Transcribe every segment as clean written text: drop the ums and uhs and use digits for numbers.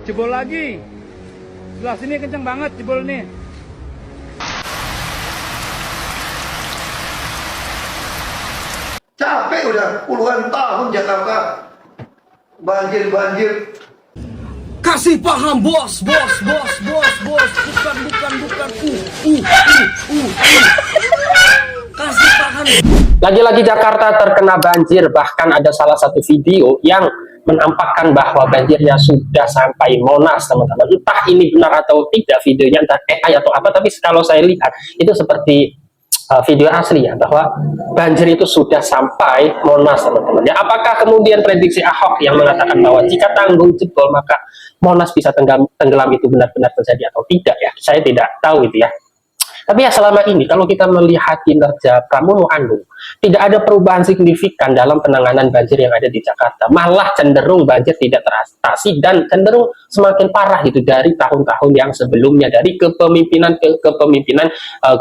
jebol lagi. Sebelah sini kenceng banget jebol nih. Capek udah puluhan tahun Jakarta banjir. Kasih paham bos. Bukan. Kasih paham. Lagi-lagi Jakarta terkena banjir, bahkan ada salah satu video yang menampakkan bahwa banjirnya sudah sampai Monas, teman-teman. Entah ini benar atau tidak videonya, entah AI atau apa, tapi kalau saya lihat itu seperti video asli ya, bahwa banjir itu sudah sampai Monas, teman-teman. Ya, apakah kemudian prediksi Ahok yang mengatakan bahwa jika tanggul jebol maka Monas bisa tenggelam itu benar-benar terjadi atau tidak ya? Saya tidak tahu itu ya. Tapi ya selama ini kalau kita melihat kinerja Pramono Anung, tidak ada perubahan signifikan dalam penanganan banjir yang ada di Jakarta. Malah cenderung banjir tidak teratasi dan cenderung semakin parah gitu dari tahun-tahun yang sebelumnya, dari kepemimpinan ke kepemimpinan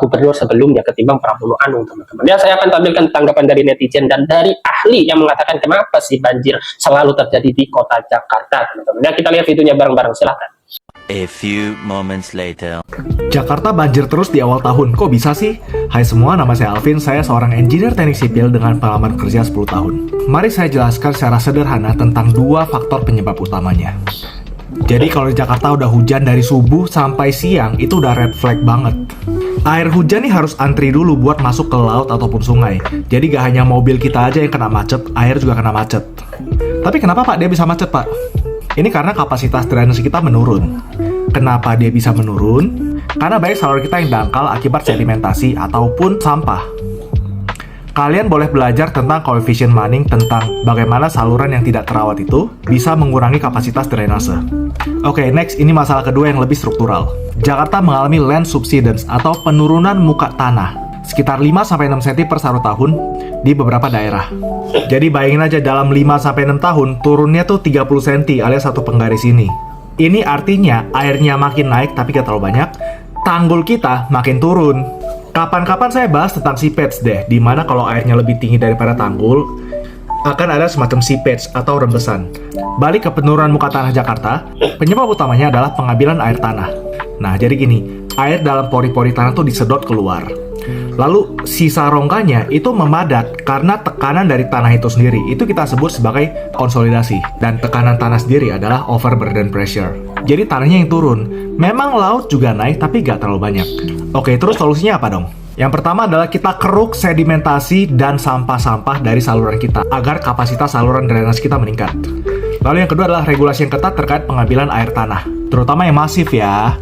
gubernur sebelumnya ketimbang Pramono Anung, teman-teman. Ya, saya akan tampilkan tanggapan dari netizen dan dari ahli yang mengatakan kenapa sih banjir selalu terjadi di kota Jakarta, teman-teman. Ya, kita lihat videonya bareng-bareng, silahkan. A few moments later. Jakarta banjir terus di awal tahun, kok bisa sih? Hai semua, nama saya Alvin, saya seorang engineer teknik sipil dengan pengalaman kerja 10 tahun. Mari saya jelaskan secara sederhana tentang dua faktor penyebab utamanya. Jadi kalau di Jakarta udah hujan dari subuh sampai siang, itu udah red flag banget. Air hujan nih harus antri dulu buat masuk ke laut ataupun sungai. Jadi gak hanya mobil kita aja yang kena macet, air juga kena macet. Tapi kenapa Pak dia bisa macet Pak? Ini karena kapasitas drainase kita menurun. Kenapa dia bisa menurun? Karena banyak saluran kita yang dangkal akibat sedimentasi ataupun sampah. Kalian boleh belajar tentang koefisien Manning tentang bagaimana saluran yang tidak terawat itu bisa mengurangi kapasitas drainase. Oke, next, ini masalah kedua yang lebih struktural. Jakarta mengalami land subsidence atau penurunan muka tanah sekitar 5-6 cm per 1 tahun di beberapa daerah. Jadi bayangin aja dalam 5-6 tahun turunnya tuh 30 cm alias satu penggaris ini. Ini artinya airnya makin naik tapi gak terlalu banyak, tanggul kita makin turun. Kapan-kapan saya bahas tentang seepage deh, dimana kalau airnya lebih tinggi daripada tanggul akan ada semacam seepage atau rembesan. Balik ke penurunan muka tanah Jakarta, penyebab utamanya adalah pengambilan air tanah. Nah jadi gini, air dalam pori-pori tanah tuh disedot keluar. Lalu sisa rongkanya itu memadat karena tekanan dari tanah itu sendiri. Itu kita sebut sebagai konsolidasi. Dan tekanan tanah sendiri adalah overburden pressure. Jadi tanahnya yang turun. Memang laut juga naik tapi gak terlalu banyak. Oke, terus solusinya apa dong? Yang pertama adalah kita keruk sedimentasi dan sampah-sampah dari saluran kita agar kapasitas saluran drainase kita meningkat. Lalu yang kedua adalah regulasi yang ketat terkait pengambilan air tanah, terutama yang masif ya.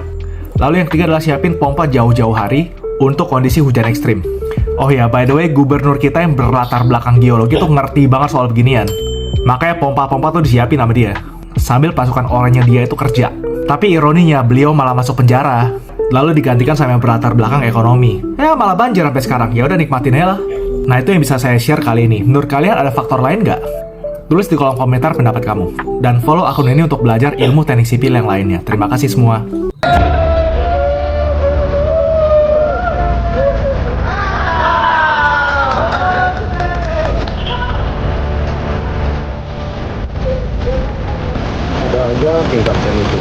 Lalu yang ketiga adalah siapin pompa jauh-jauh hari untuk kondisi hujan ekstrim. Oh ya, by the way, gubernur kita yang berlatar belakang geologi tuh ngerti banget soal beginian. Makanya pompa-pompa tuh disiapin sama dia, sambil pasukan orangnya dia itu kerja. Tapi ironinya, beliau malah masuk penjara, lalu digantikan sama yang berlatar belakang ekonomi. Ya, malah banjir sampai sekarang. Ya udah nikmatin aja lah. Nah, itu yang bisa saya share kali ini. Menurut kalian ada faktor lain nggak? Tulis di kolom komentar pendapat kamu. Dan follow akun ini untuk belajar ilmu teknik sipil yang lainnya. Terima kasih semua. Aja tingkatkan itu.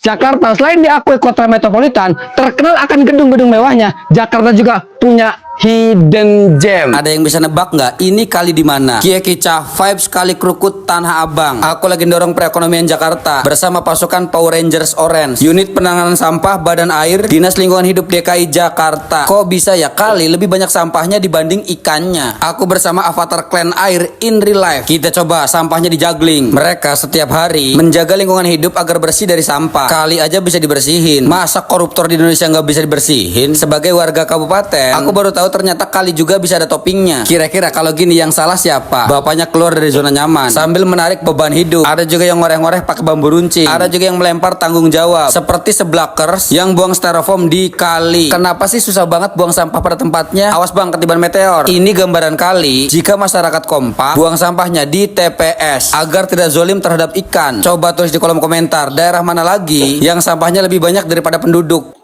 Jakarta selain diakui kota metropolitan, terkenal akan gedung-gedung mewahnya. Jakarta juga punya hidden gem. Ada yang bisa nebak nggak? Ini kali di mana? Kia Kicah vibes kali Krukut Tanah Abang. Aku lagi dorong perekonomian Jakarta bersama pasukan Power Rangers Orange, unit penanganan sampah Badan Air Dinas Lingkungan Hidup DKI Jakarta. Kok bisa ya kali lebih banyak sampahnya dibanding ikannya? Aku bersama avatar Clan Air in real life. Kita coba sampahnya di juggling. Mereka setiap hari menjaga lingkungan hidup agar bersih dari sampah. Kali aja bisa dibersihin. Masa koruptor di Indonesia nggak bisa dibersihin? Sebagai warga kabupaten, aku baru tahu Kalau ternyata kali juga bisa ada toppingnya. Kira-kira kalau gini yang salah siapa? Bapaknya keluar dari zona nyaman sambil menarik beban hidup. Ada juga yang ngoreh-ngoreh pakai bambu runcing. Ada juga yang melempar tanggung jawab seperti seblakers yang buang styrofoam di kali. Kenapa sih susah banget buang sampah pada tempatnya? Awas bang, ketiban meteor. Ini gambaran kali jika masyarakat kompak buang sampahnya di TPS agar tidak zolim terhadap ikan. Coba tulis di kolom komentar daerah mana lagi yang sampahnya lebih banyak daripada penduduk.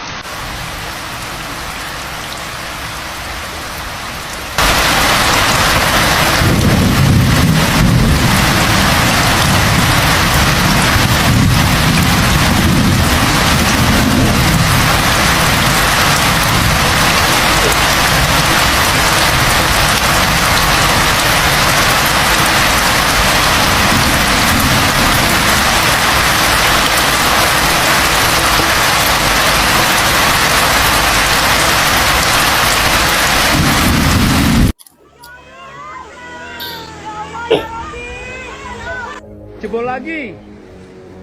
Jebol lagi.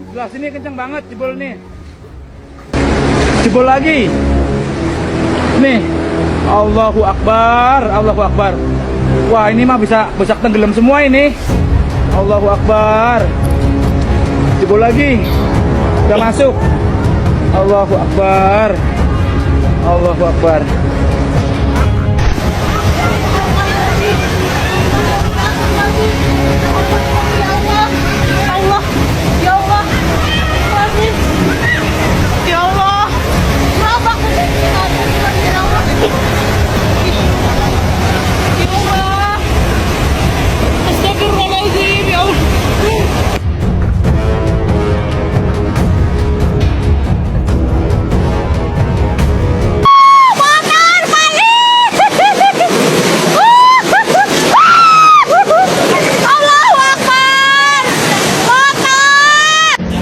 Sebelah sini kencang banget jebol nih. Jebol lagi. Nih. Allahu Akbar, Allahu Akbar. Wah, ini mah bisa tenggelam semua ini. Allahu Akbar. Jebol lagi. Udah masuk. Allahu Akbar. Allahu Akbar.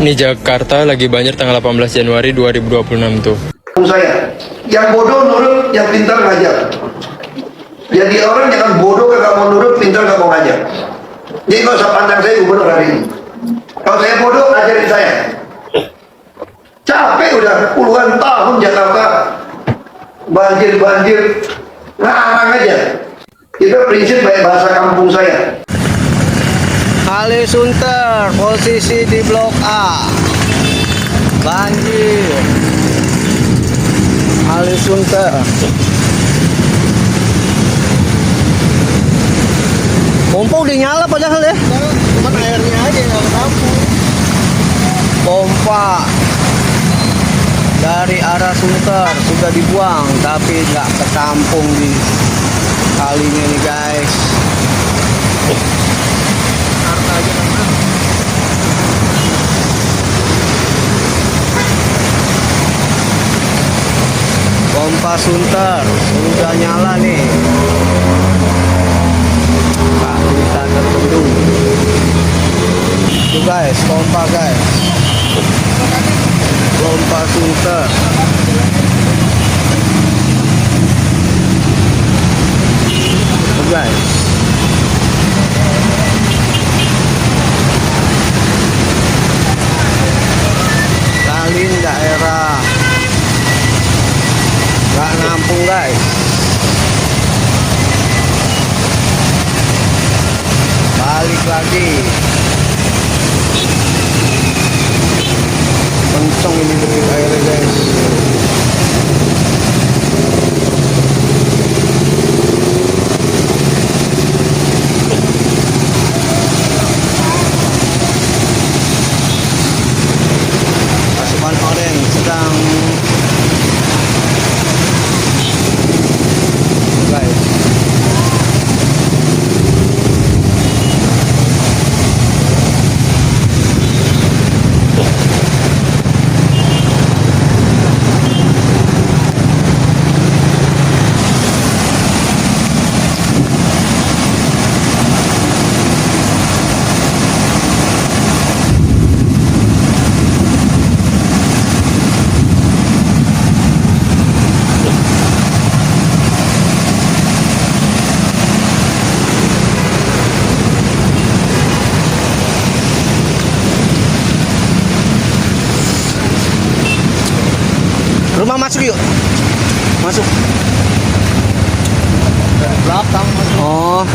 Ini Jakarta lagi banjir tanggal 18 Januari 2026 tuh. Saya, yang bodoh nurut, yang pintar ngajar. Jadi orang jangan bodoh kagak mau nurut, pintar kagak mau ngajar. Jadi kalau usah pandang saya gubernur hari ini. Kalau saya bodoh, ajarin saya. Capek udah puluhan tahun Jakarta banjir, ngarang aja. Itu prinsip baik bahasa kampung saya. Kali Sunter, posisi di Blok A. Banjir. Kali Sunter. Pompa udah nyala padahal ya. Cuma airnya aja yang nggak ketampung. Pompa dari arah Sunter sudah dibuang tapi nggak ketampung di kalinya nih guys. Pompa Sunter sudah nyala nih. Nah, kita terbendung. Tuh guys, pompa guys. Pompa Sunter. Tuh guys. Salin daerah nggak nampung guys. Balik lagi. Kenceng ini debit airnya guys. Pasukan oranye sedang guys. Rumah masuk yuk. Masuk. dari belakang. Oh.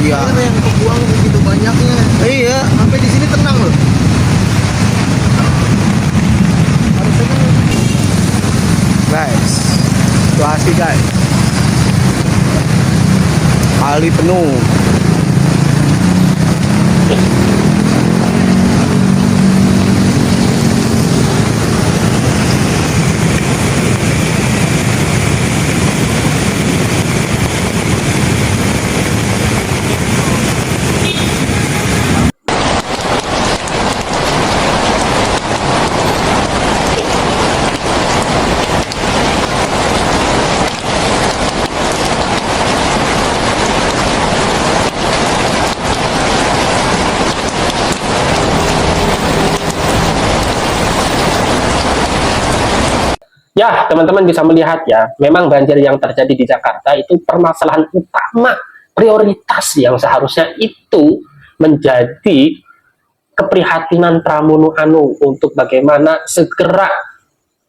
Iya. Yang kebuang begitu banyaknya. Iya, sampai di sini tenang loh. Guys, situasi guys. Kali penuh. Ya, teman-teman bisa melihat ya, memang banjir yang terjadi di Jakarta itu permasalahan utama, prioritas yang seharusnya itu menjadi keprihatinan Pramono Anung untuk bagaimana segera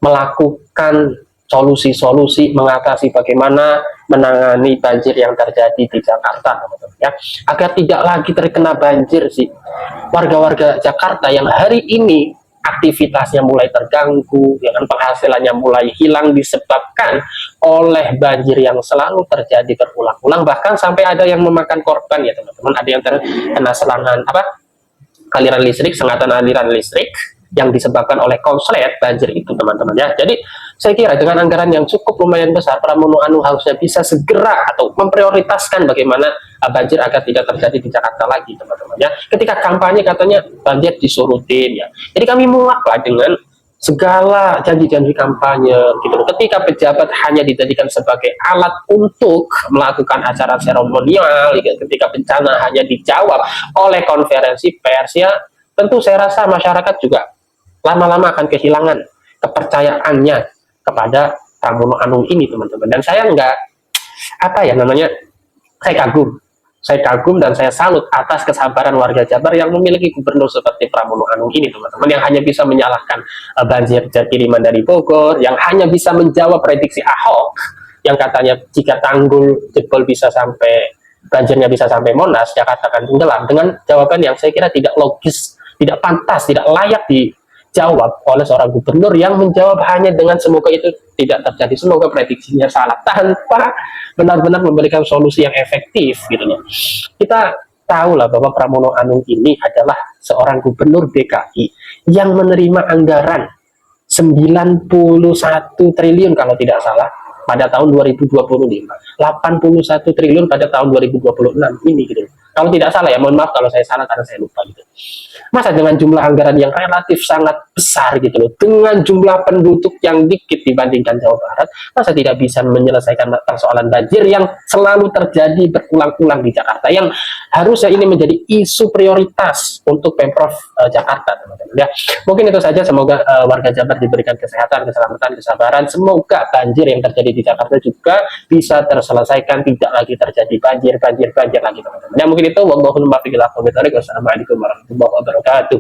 melakukan solusi-solusi mengatasi bagaimana menangani banjir yang terjadi di Jakarta, teman-teman ya, agar tidak lagi terkena banjir sih warga-warga Jakarta yang hari ini aktivitasnya mulai terganggu, ya kan, penghasilannya mulai hilang disebabkan oleh banjir yang selalu terjadi berulang-ulang, bahkan sampai ada yang memakan korban ya teman-teman, ada yang terkena serangan aliran listrik, sengatan aliran listrik yang disebabkan oleh konslet banjir itu teman-teman ya. Jadi saya kira dengan anggaran yang cukup lumayan besar, Pramono Anung harusnya bisa segera atau memprioritaskan bagaimana banjir agar tidak terjadi di Jakarta lagi teman-teman ya. Ketika kampanye katanya banjir disurutin ya, jadi kami muaklah dengan segala janji-janji kampanye gitu loh. Ketika pejabat hanya dijadikan sebagai alat untuk melakukan acara seremonial, ya, ketika bencana hanya dijawab oleh konferensi pers ya, tentu saya rasa masyarakat juga lama-lama akan kehilangan kepercayaannya kepada Pramono Anung ini teman-teman. Dan saya nggak saya kagum dan saya salut atas kesabaran warga Jabar yang memiliki gubernur seperti Pramono Anung ini teman-teman, yang hanya bisa menyalahkan banjir kiriman dari Bogor, yang hanya bisa menjawab prediksi Ahok yang katanya jika tanggul jebol bisa sampai banjirnya bisa sampai Monas, Jakarta akan tenggelam, dengan jawaban yang saya kira tidak logis, tidak pantas, tidak layak dijawab oleh seorang gubernur yang menjawab hanya dengan semoga itu tidak terjadi, semoga prediksinya salah, tanpa benar-benar memberikan solusi yang efektif gitu loh. Kita tahu lah bahwa Pramono Anung ini adalah seorang gubernur DKI yang menerima anggaran 91 triliun kalau tidak salah pada tahun 2025, 81 triliun pada tahun 2026 ini gitu. Kalau tidak salah ya, mohon maaf kalau saya salah karena saya lupa gitu. Masa dengan jumlah anggaran yang relatif sangat besar gitu loh, dengan jumlah penduduk yang dikit dibandingkan Jawa Barat, masa tidak bisa menyelesaikan persoalan banjir yang selalu terjadi berulang-ulang di Jakarta, yang harusnya ini menjadi isu prioritas untuk Pemprov Jakarta teman-teman ya. Mungkin itu saja, semoga warga Jabar diberikan kesehatan, keselamatan, kesabaran, semoga banjir yang terjadi di Jakarta juga bisa terselesaikan, tidak lagi terjadi banjir lagi teman-teman ya. Mungkin itu, wassalamualaikum warahmatullahi wabarakatuh.